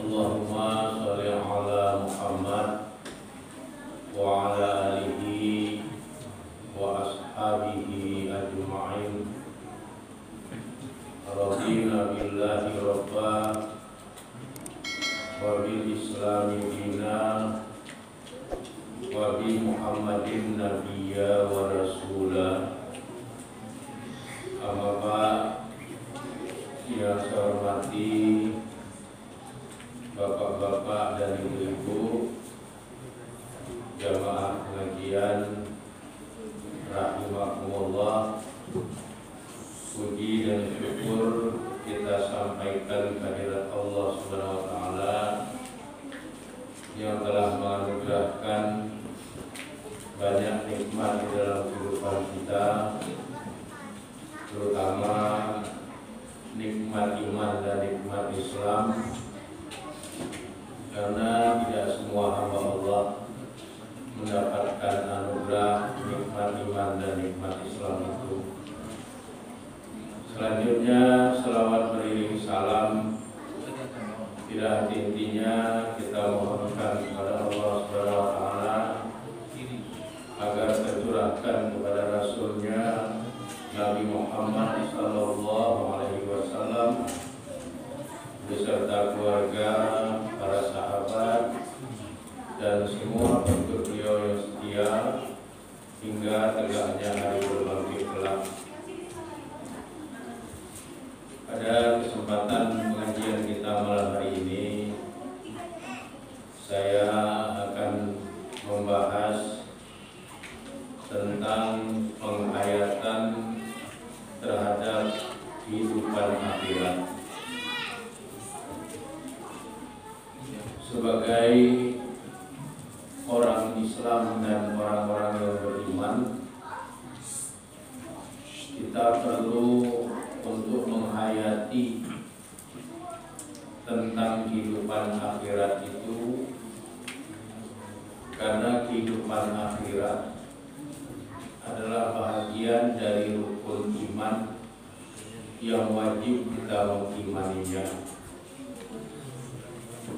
Allahumma sholli ala Muhammad wa ala alihi wa ashabihi ajma'in. Radina billahi rabba wa bil islami dina wa bi Muhammadin nabiyya wa rasulah. Amma ba'd. Yang saya hormati bapak-bapak dan ibu-ibu jamaah pengajian rahimakumullah, puji dan syukur kita sampaikan kehadirat Allah Subhanahu wa taala yang telah menganugerahkan banyak nikmat di dalam kehidupan kita, terutama nikmat iman dan nikmat Islam, karena tidak semua hamba Allah mendapatkan anugerah nikmat iman dan nikmat Islam itu. Selanjutnya selawat beriring salam tidak henti-hentinya kita mohonkan kepada Allah Subhanahu wa taala agar tercurahkan kepada Rasulnya Nabi Muhammad sallallahu alaihi wasallam beserta keluarga, para sahabat dan semua pengikut beliau yang setia hingga tegaknya hari berbangkit kelak. Pada kesempatan pengajian kita malam hari ini, saya akan membahas tentang penghayatan terhadap kehidupan akhirat. Sebagai orang Islam dan orang-orang yang beriman, kita perlu untuk menghayati tentang kehidupan akhirat itu, karena kehidupan akhirat adalah bahagian dari rukun iman yang wajib kita mengimaninya.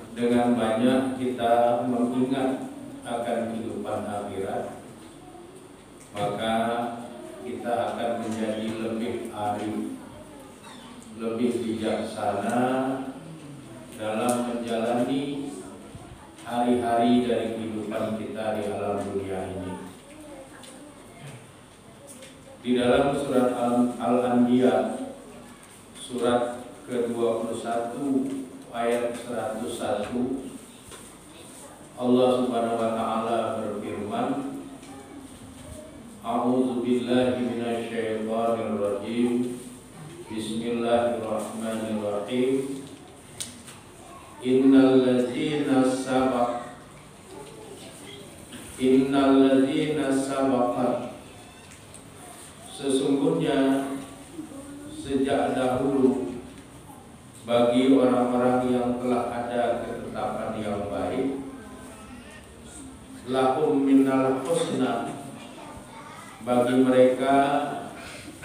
Dengan banyak kita mengingat akan kehidupan akhirat, maka kita akan menjadi lebih arif, lebih bijaksana dalam menjalani hari-hari dari kehidupan kita di alam dunia ini. Di dalam surat Al-Anbiya surat ke-21 ayat 101, Allah Subhanahu wa taala berfirman, A'udzu billahi minasyaitonir rajim. Bismillahirrahmanirrahim. Innal ladzina sabaqat, sesungguhnya sejak dahulu bagi orang-orang yang telah ada ketetapan yang baik, lahum minnal husna, bagi mereka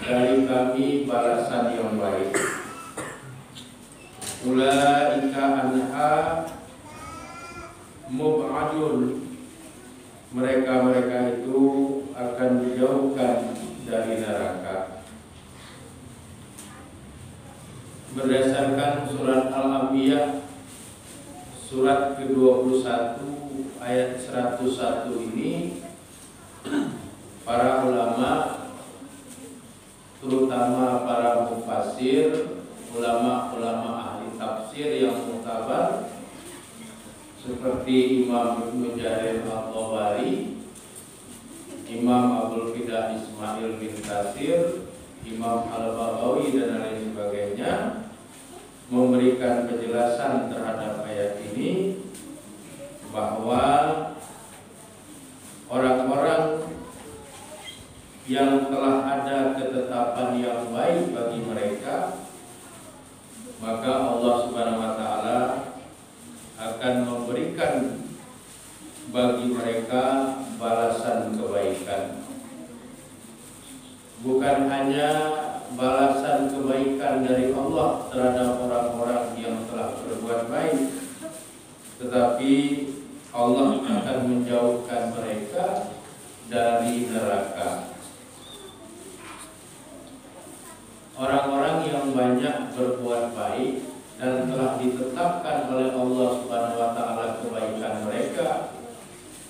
dari kami balasan yang baik. Ulaika anha mub'adun, mereka itu akan dijauhkan dari neraka. Berdasarkan surat Al-Anbiya surat ke-21 ayat 101 ini, para ulama, terutama para mufassir, ulama-ulama ahli tafsir yang muktabar seperti Imam Ibnu Jarir At-Tabari, Imam Abdul Fidah Ismail bin Katsir, Imam Al-Baghawi dan lain sebagainya, memberikan penjelasan terhadap ayat ini bahwa orang-orang yang telah ada ketetapan yang baik bagi mereka, maka Allah Subhanahu wa taala akan memberikan bagi mereka balasan kebaikan. Bukan hanya balasan kebaikan dari Allah terhadap orang-orang yang telah berbuat baik, tetapi Allah akan menjauhkan mereka dari neraka. Orang-orang yang banyak berbuat baik dan telah ditetapkan oleh Allah Subhanahu wa taala kebaikan mereka,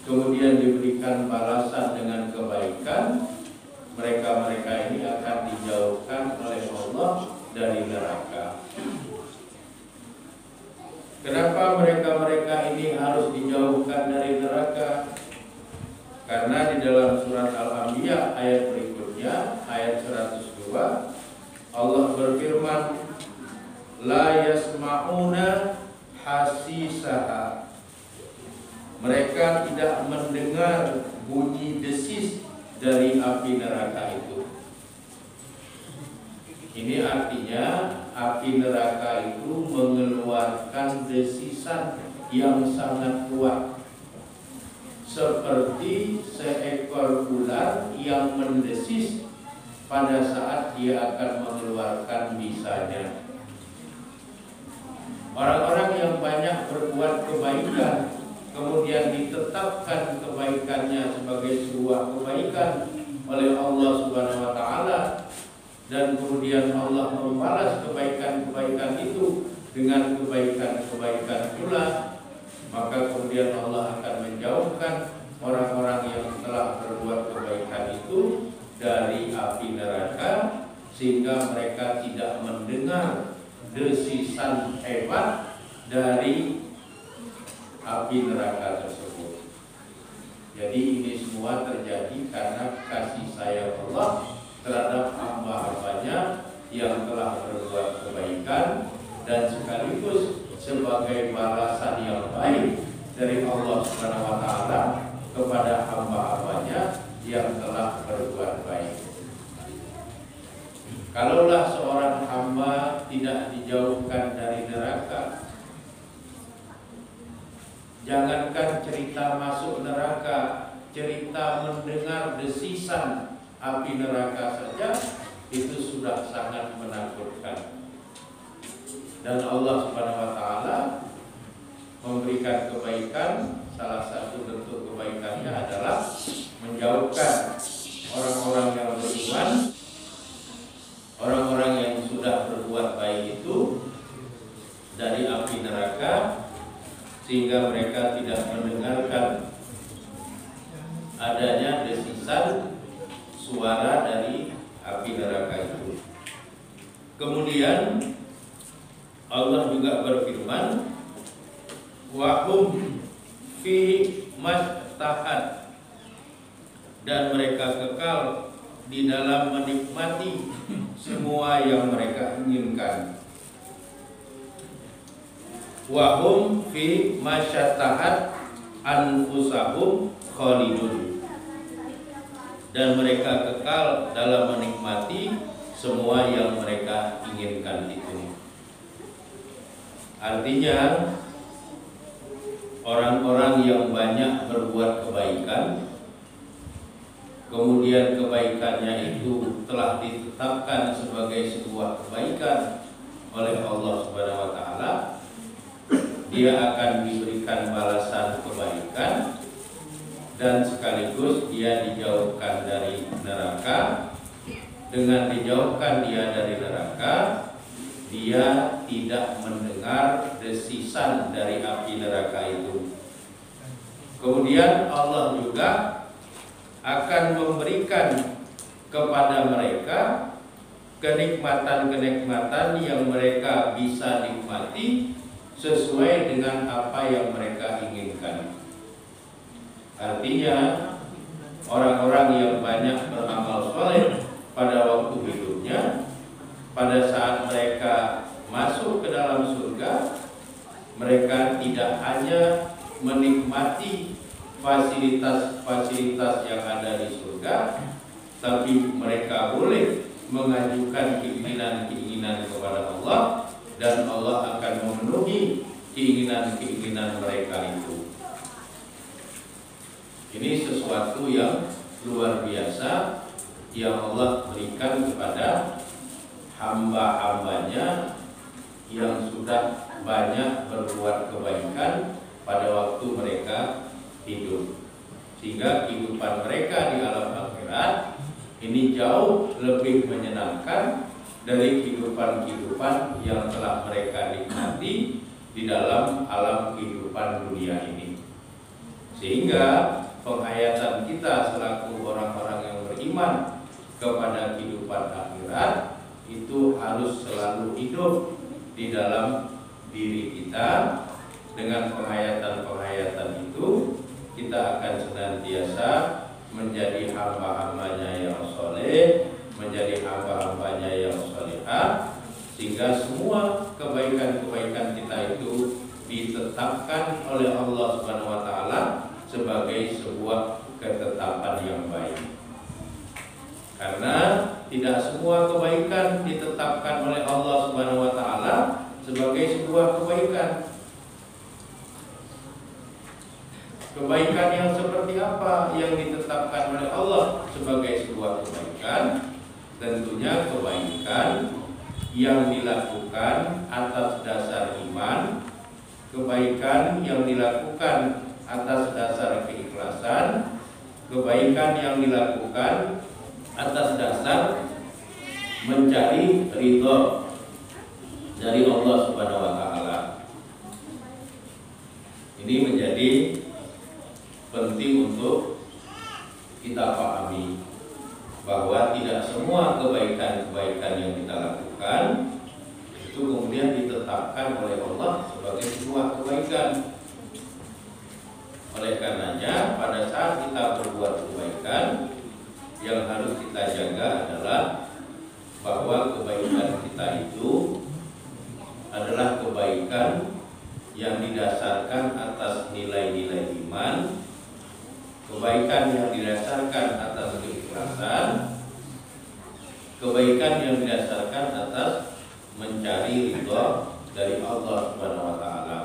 kemudian diberikan balasan dengan kebaikan, mereka-mereka ini akan dijauhkan oleh Allah dari neraka. Kenapa mereka-mereka ini harus dijauhkan dari neraka? Karena di dalam surat Al-Anbiya ayat berikutnya, ayat 102, Allah berfirman, la yasma'una hasisaha. Mereka tidak mendengar bunyi desis dari api neraka itu. Ini artinya api neraka itu mengeluarkan desisan yang sangat kuat, seperti seekor ular yang mendesis pada saat dia akan mengeluarkan bisanya. Orang-orang yang banyak berbuat kebaikan, kemudian ditetapkan kebaikannya sebagai sebuah kebaikan oleh Allah Subhanahu wa taala, dan kemudian Allah membalas kebaikan-kebaikan itu dengan kebaikan-kebaikan pula, maka kemudian Allah akan menjauhkan orang-orang yang telah berbuat kebaikan itu dari api neraka, sehingga mereka tidak mendengar desisan hebat dari api neraka tersebut. Jadi ini semua terjadi karena kasih sayang Allah terhadap hamba-hambanya yang telah berbuat kebaikan, dan sekaligus sebagai balasan yang baik dari Allah Subhanahu wa taala kepada hamba-hambanya yang telah berbuat baik. Kalaulah seorang hamba tidak dijauhkan dari neraka, jangankan cerita masuk neraka, cerita mendengar desisan api neraka saja itu sudah sangat menakutkan. Dan Allah Subhanahu wa taala memberikan kebaikan, salah satu bentuk kebaikannya adalah menjauhkan orang-orang yang beriman, orang-orang yang sudah berbuat baik itu dari api neraka, sehingga mereka tidak mendengarkan adanya desisan suara dari api neraka itu. Kemudian Allah juga berfirman, wa hum fi mastahat, dan mereka kekal di dalam menikmati semua yang mereka inginkan. Wa hum fi masyatahat anfusahum khalidun, dan mereka kekal dalam menikmati semua yang mereka inginkan itu. Artinya orang-orang yang banyak berbuat kebaikan, kemudian kebaikannya itu telah ditetapkan sebagai sebuah kebaikan oleh Allah Subhanahu wa taala, dia akan diberikan balasan kebaikan, dan sekaligus dia dijauhkan dari neraka. Dengan dijauhkan dia dari neraka, dia tidak mendengar desisan dari api neraka itu. Kemudian Allah juga akan memberikan kepada mereka kenikmatan-kenikmatan yang mereka bisa nikmati sesuai dengan apa yang mereka inginkan. Artinya orang-orang yang banyak beramal soleh pada waktu hidupnya, pada saat mereka masuk ke dalam surga, mereka tidak hanya menikmati fasilitas-fasilitas yang ada di surga, tapi mereka boleh mengajukan keinginan-keinginan kepada Allah, dan Allah akan memenuhi keinginan-keinginan mereka itu. Ini sesuatu yang luar biasa yang Allah berikan kepada hamba-hambanya yang sudah banyak berbuat kebaikan pada waktu mereka hidup. Sehingga kehidupan mereka di alam akhirat ini jauh lebih menyenangkan dari kehidupan-kehidupan yang telah mereka nikmati di dalam alam kehidupan dunia ini. Sehingga penghayatan kita selaku orang-orang yang beriman kepada kehidupan akhirat itu harus selalu hidup di dalam diri kita. Dengan penghayatan-penghayatan itu kita akan senantiasa menjadi hamba-hambanya yang soleh, menjadi hamba-hambanya yang solehah, sehingga semua kebaikan-kebaikan kita itu ditetapkan oleh Allah Subhanahu wa taala sebagai sebuah ketetapan yang baik. Karena tidak semua kebaikan ditetapkan oleh Allah Subhanahu wa taala sebagai sebuah kebaikan. Kebaikan yang seperti apa yang ditetapkan oleh Allah sebagai sebuah kebaikan? Tentunya kebaikan yang dilakukan atas dasar iman, kebaikan yang dilakukan atas dasar keikhlasan, kebaikan yang dilakukan atas dasar mencari ridho dari Allah Subhanahu wa taala. Ini menjadi penting untuk kita pahami bahwa tidak semua kebaikan-kebaikan yang kita lakukan itu kemudian ditetapkan oleh Allah sebagai sebuah kebaikan. Oleh karenanya pada saat kita berbuat kebaikan, yang harus kita jaga adalah bahwa kebaikan kita itu adalah kebaikan yang didasarkan atas nilai-nilai iman, kebaikan yang didasarkan atas keikhlasan, kebaikan yang didasarkan atas mencari ridho dari Allah Subhanahu wa taala.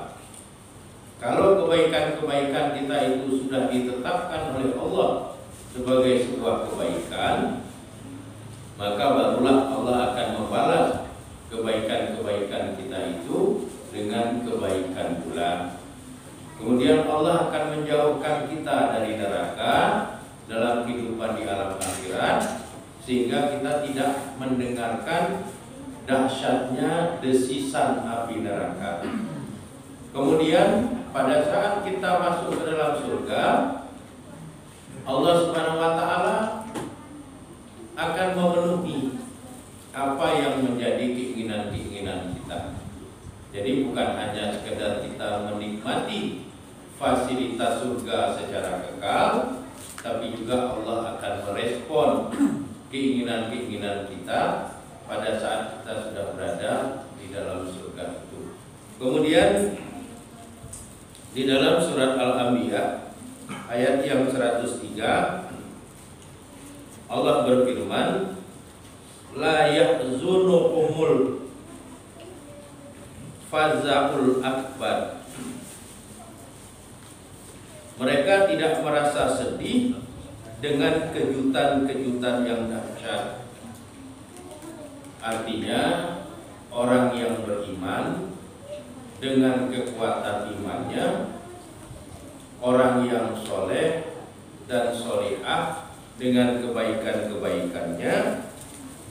Kalau kebaikan-kebaikan kita itu sudah ditetapkan oleh Allah sebagai sebuah kebaikan, maka barulah Allah akan membalas kebaikan-kebaikan kita itu dengan kebaikan pula. Kemudian Allah akan menjauhkan kita dari neraka dalam kehidupan di alam akhirat, sehingga kita tidak mendengarkan dahsyatnya desisan api neraka. Kemudian pada saat kita masuk ke dalam surga, Allah Subhanahu wa taala akan memenuhi apa yang menjadi keinginan-keinginan kita. Jadi bukan hanya sekedar kita menikmati fasilitas surga secara kekal, tapi juga Allah akan merespon keinginan-keinginan kita pada saat kita sudah berada di dalam surga itu. Kemudian di dalam surat Al-Anbiya ayat yang 103 Allah berfirman, la yahzunukumul faza'ul akbar. Mereka tidak merasa sedih dengan kejutan-kejutan yang dahsyat. Artinya orang yang beriman dengan kekuatan imannya, orang yang soleh dan solehah dengan kebaikan-kebaikannya,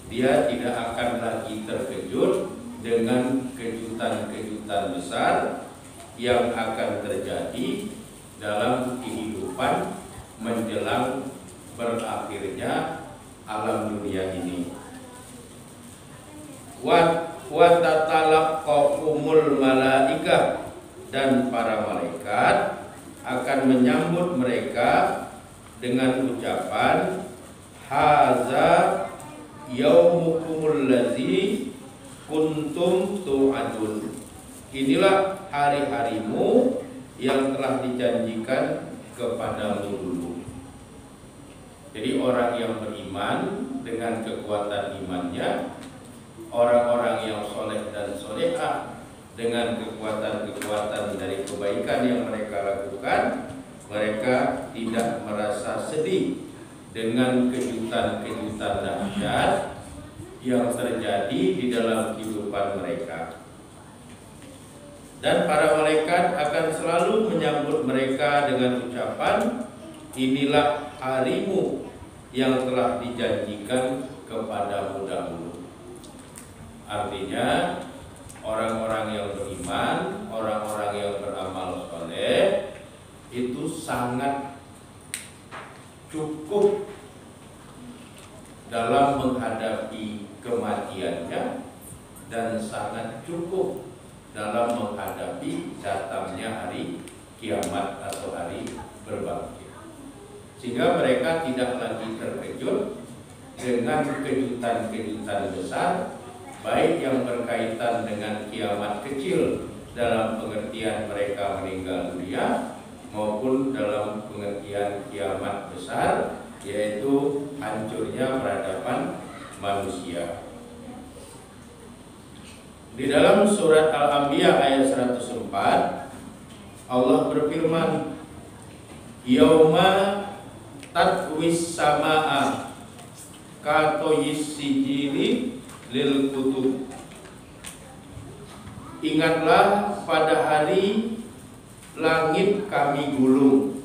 dia tidak akan lagi terkejut dengan kejutan-kejutan besar yang akan terjadi dalam kehidupan menjelang berakhirnya alam dunia ini. Wa tatalaqaqumul malaikah, dan para malaikat akan menyambut mereka dengan ucapan haza yaumukumul ladzi kuntum tu'adun. Inilah hari-harimu yang telah dijanjikan kepadamu dulu. Jadi orang yang beriman dengan kekuatan imannya, orang-orang yang soleh dan solehah dengan kekuatan-kekuatan dari kebaikan yang mereka lakukan, mereka tidak merasa sedih dengan kejutan-kejutan dahsyat yang terjadi di dalam kehidupan mereka. Dan para malaikat akan selalu menyambut mereka dengan ucapan, inilah harimu yang telah dijanjikan kepadamu dahulu. Artinya orang-orang yang beriman, orang-orang yang beramal soleh itu sangat cukup dalam menghadapi kematiannya dan sangat cukup dalam menghadapi datangnya hari kiamat atau hari berbangkit. Sehingga mereka tidak lagi terkejut dengan kejutan-kejutan besar, baik yang berkaitan dengan kiamat kecil dalam pengertian mereka meninggal dunia, maupun dalam pengertian kiamat besar, yaitu hancurnya peradaban manusia. Di dalam surat Al-Anbiya ayat 104, Allah berfirman, yauma tatwis samaa katoyis sijili lil kutub. Ingatlah pada hari langit kami gulung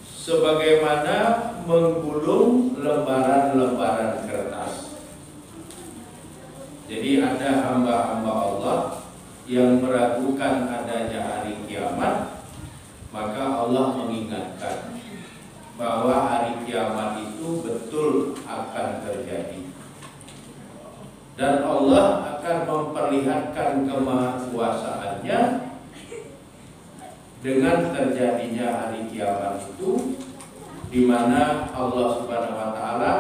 sebagaimana menggulung lembaran-lembaran kertas. Jadi ada hamba-hamba Allah yang meragukan adanya hari kiamat, maka Allah mengingatkan bahwa hari kiamat itu betul akan terjadi. Dan Allah akan memperlihatkan kemahakuasaannya dengan terjadinya hari kiamat itu, di mana Allah Subhanahu wa taala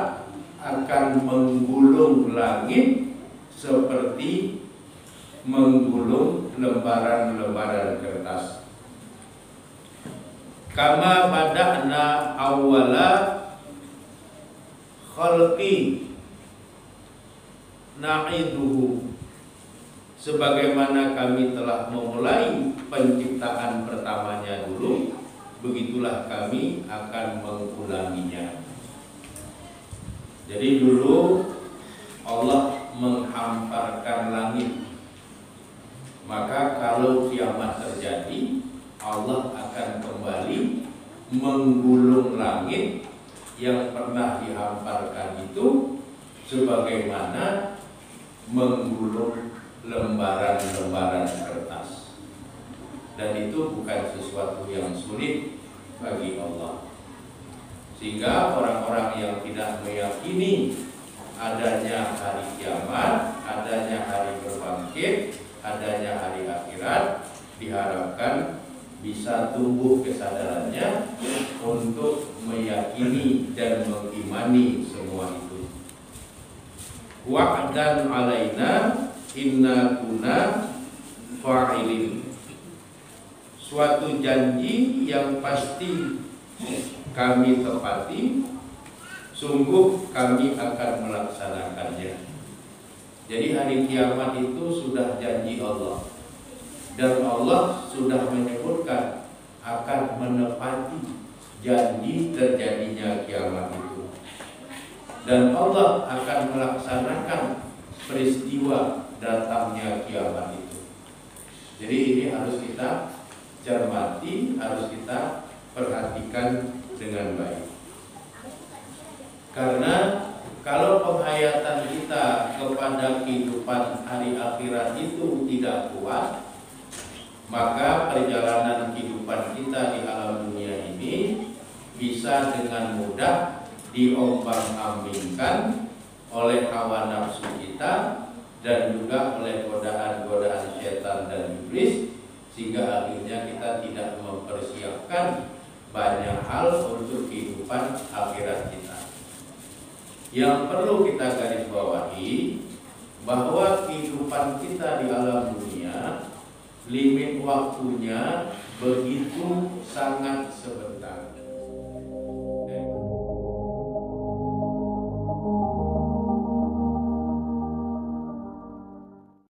akan menggulung langit seperti menggulung lembaran-lembaran kertas. Kama bada'na awwala khalqi na'iduhu, sebagaimana kami telah memulai penciptaan pertamanya dulu, begitulah kami akan mengulanginya. Jadi dulu Allah menghamparkan langit, maka kalau kiamat terjadi, Allah akan kembali menggulung langit yang pernah dihamparkan itu sebagaimana menggulung lembaran-lembaran kertas. Dan itu bukan sesuatu yang sulit bagi Allah. Sehingga orang-orang yang tidak meyakini adanya hari kiamat, adanya hari berbangkit, adanya hari akhirat, diharapkan bisa tumbuh kesadarannya untuk meyakini dan mengimani semua itu. Wa'dan alaina inna kunna fa'ilin, suatu janji yang pasti kami tepati, sungguh kami akan melaksanakannya. Jadi hari kiamat itu sudah janji Allah, dan Allah sudah menyebutkan akan menepati janji terjadinya kiamat itu, dan Allah akan melaksanakan peristiwa datangnya kiamat itu. Jadi ini harus kita cermati, harus kita perhatikan dengan baik. Karena kalau penghayatan kita kepada kehidupan hari akhirat itu tidak kuat, maka perjalanan kehidupan kita di alam dunia ini bisa dengan mudah diombang-ambingkan oleh hawa nafsu kita dan juga oleh godaan-godaan setan dan iblis, sehingga akhirnya kita tidak mempersiapkan banyak hal untuk kehidupan akhirat kita. Yang perlu kita garis bawahi bahwa kehidupan kita di alam dunia, limit waktunya begitu sangat sebentar.